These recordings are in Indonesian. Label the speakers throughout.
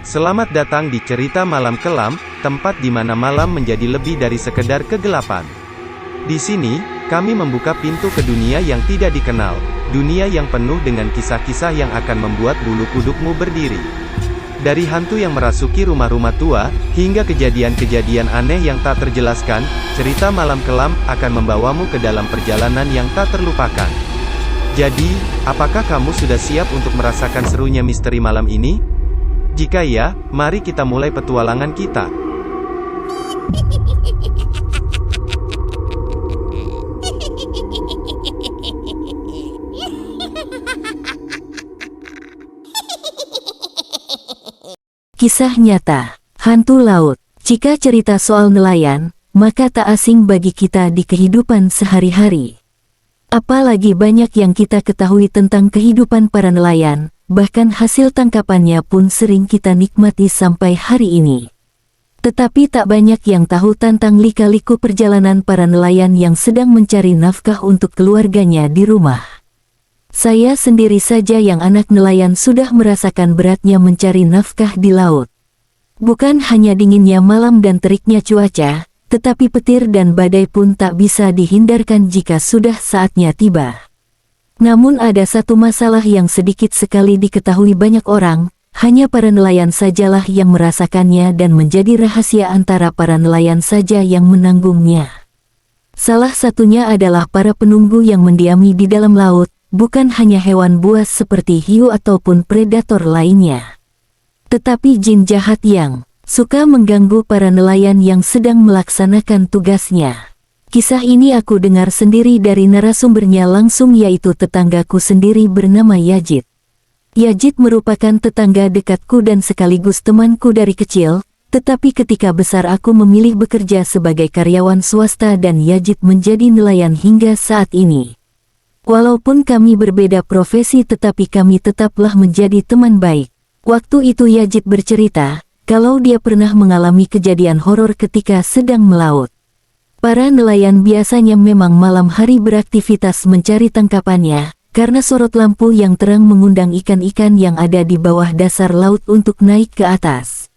Speaker 1: Selamat datang di Cerita Malam Kelam, tempat di mana malam menjadi lebih dari sekedar kegelapan. Di sini, kami membuka pintu ke dunia yang tidak dikenal, dunia yang penuh dengan kisah-kisah yang akan membuat bulu kudukmu berdiri. Dari hantu yang merasuki rumah-rumah tua, hingga kejadian-kejadian aneh yang tak terjelaskan, Cerita Malam Kelam akan membawamu ke dalam perjalanan yang tak terlupakan. Jadi, apakah kamu sudah siap untuk merasakan serunya misteri malam ini? Jika ya, mari kita mulai petualangan kita.
Speaker 2: Kisah nyata, hantu laut. Jika cerita soal nelayan, maka tak asing bagi kita di kehidupan sehari-hari. Apalagi banyak yang kita ketahui tentang kehidupan para nelayan, bahkan hasil tangkapannya pun sering kita nikmati sampai hari ini. Tetapi tak banyak yang tahu tentang lika-liku perjalanan para nelayan yang sedang mencari nafkah untuk keluarganya di rumah. Saya sendiri saja yang anak nelayan sudah merasakan beratnya mencari nafkah di laut. Bukan hanya dinginnya malam dan teriknya cuaca, tetapi petir dan badai pun tak bisa dihindarkan jika sudah saatnya tiba. Namun ada satu masalah yang sedikit sekali diketahui banyak orang, hanya para nelayan sajalah yang merasakannya dan menjadi rahasia antara para nelayan saja yang menanggungnya. Salah satunya adalah para penunggu yang mendiami di dalam laut, bukan hanya hewan buas seperti hiu ataupun predator lainnya. Tetapi jin jahat yang suka mengganggu para nelayan yang sedang melaksanakan tugasnya. Kisah ini aku dengar sendiri dari narasumbernya langsung, yaitu tetanggaku sendiri bernama Yajid. Yajid merupakan tetangga dekatku dan sekaligus temanku dari kecil, tetapi ketika besar aku memilih bekerja sebagai karyawan swasta dan Yajid menjadi nelayan hingga saat ini. Walaupun kami berbeda profesi tetapi kami tetaplah menjadi teman baik. Waktu itu Yajid bercerita, kalau dia pernah mengalami kejadian horor ketika sedang melaut. Para nelayan biasanya memang malam hari beraktivitas mencari tangkapannya, karena sorot lampu yang terang mengundang ikan-ikan yang ada di bawah dasar laut untuk naik ke atas.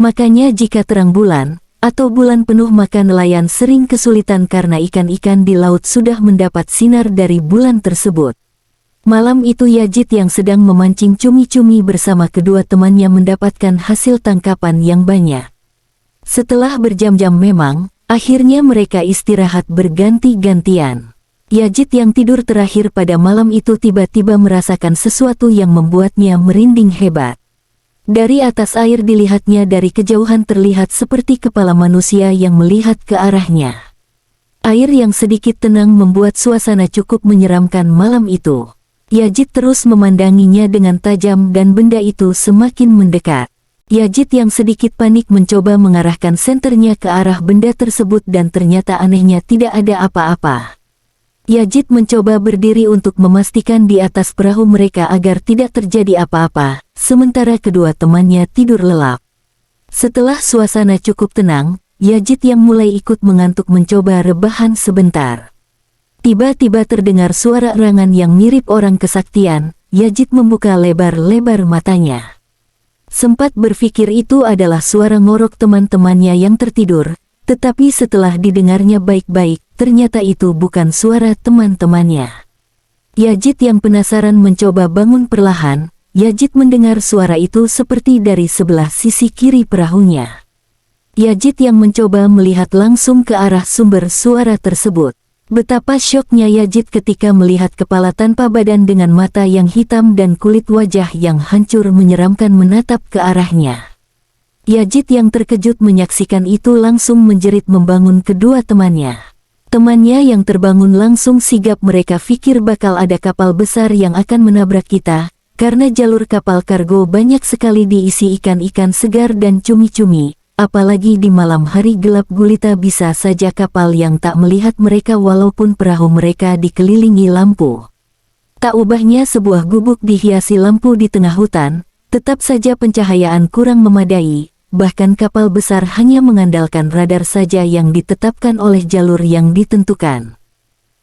Speaker 2: Makanya jika terang bulan, atau bulan penuh maka nelayan sering kesulitan karena ikan-ikan di laut sudah mendapat sinar dari bulan tersebut. Malam itu Yajid yang sedang memancing cumi-cumi bersama kedua temannya mendapatkan hasil tangkapan yang banyak. Setelah berjam-jam memang, akhirnya mereka istirahat berganti-gantian. Yajid yang tidur terakhir pada malam itu tiba-tiba merasakan sesuatu yang membuatnya merinding hebat. Dari atas air dilihatnya dari kejauhan terlihat seperti kepala manusia yang melihat ke arahnya. Air yang sedikit tenang membuat suasana cukup menyeramkan malam itu. Yajid terus memandanginya dengan tajam dan benda itu semakin mendekat. Yajid yang sedikit panik mencoba mengarahkan senternya ke arah benda tersebut dan ternyata anehnya tidak ada apa-apa. Yajid mencoba berdiri untuk memastikan di atas perahu mereka agar tidak terjadi apa-apa, sementara kedua temannya tidur lelap. Setelah suasana cukup tenang, Yajid yang mulai ikut mengantuk mencoba rebahan sebentar. Tiba-tiba terdengar suara erangan yang mirip orang kesaktian. Yajid membuka lebar-lebar matanya. Sempat berpikir itu adalah suara ngorok teman-temannya yang tertidur, tetapi setelah didengarnya baik-baik, ternyata itu bukan suara teman-temannya. Yajid yang penasaran mencoba bangun perlahan. Yajid mendengar suara itu seperti dari sebelah sisi kiri perahunya. Yajid yang mencoba melihat langsung ke arah sumber suara tersebut. Betapa syoknya Yajid ketika melihat kepala tanpa badan dengan mata yang hitam dan kulit wajah yang hancur menyeramkan menatap ke arahnya. Yajid yang terkejut menyaksikan itu langsung menjerit membangun kedua temannya. Temannya yang terbangun langsung sigap, mereka pikir bakal ada kapal besar yang akan menabrak kita, karena jalur kapal kargo banyak sekali diisi ikan-ikan segar dan cumi-cumi. Apalagi di malam hari gelap gulita bisa saja kapal yang tak melihat mereka walaupun perahu mereka dikelilingi lampu. Tak ubahnya sebuah gubuk dihiasi lampu di tengah hutan, tetap saja pencahayaan kurang memadai, bahkan kapal besar hanya mengandalkan radar saja yang ditetapkan oleh jalur yang ditentukan.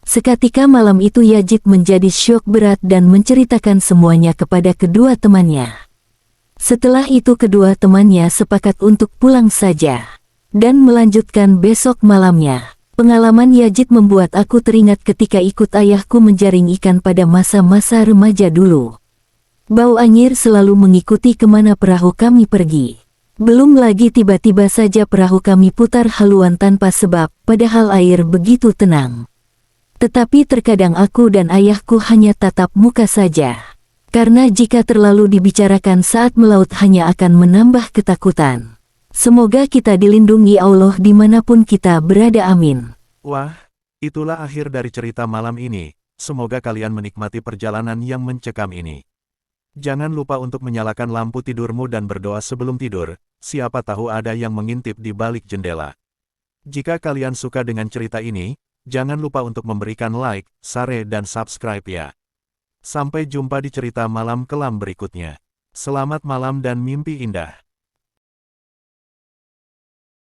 Speaker 2: Seketika malam itu Yajid menjadi syok berat dan menceritakan semuanya kepada kedua temannya. Setelah itu kedua temannya sepakat untuk pulang saja dan melanjutkan besok malamnya. Pengalaman Yazid membuat aku teringat ketika ikut ayahku menjaring ikan pada masa-masa remaja dulu. Bau anyir selalu mengikuti kemana perahu kami pergi. Belum lagi tiba-tiba saja perahu kami putar haluan tanpa sebab, padahal air begitu tenang. Tetapi terkadang aku dan ayahku hanya tatap muka saja. Karena jika terlalu dibicarakan saat melaut hanya akan menambah ketakutan. Semoga kita dilindungi Allah dimanapun kita berada, amin.
Speaker 3: Wah, itulah akhir dari cerita malam ini. Semoga kalian menikmati perjalanan yang mencekam ini. Jangan lupa untuk menyalakan lampu tidurmu dan berdoa sebelum tidur, siapa tahu ada yang mengintip di balik jendela. Jika kalian suka dengan cerita ini, jangan lupa untuk memberikan like, share dan subscribe ya. Sampai jumpa di cerita malam kelam berikutnya. Selamat malam dan mimpi indah.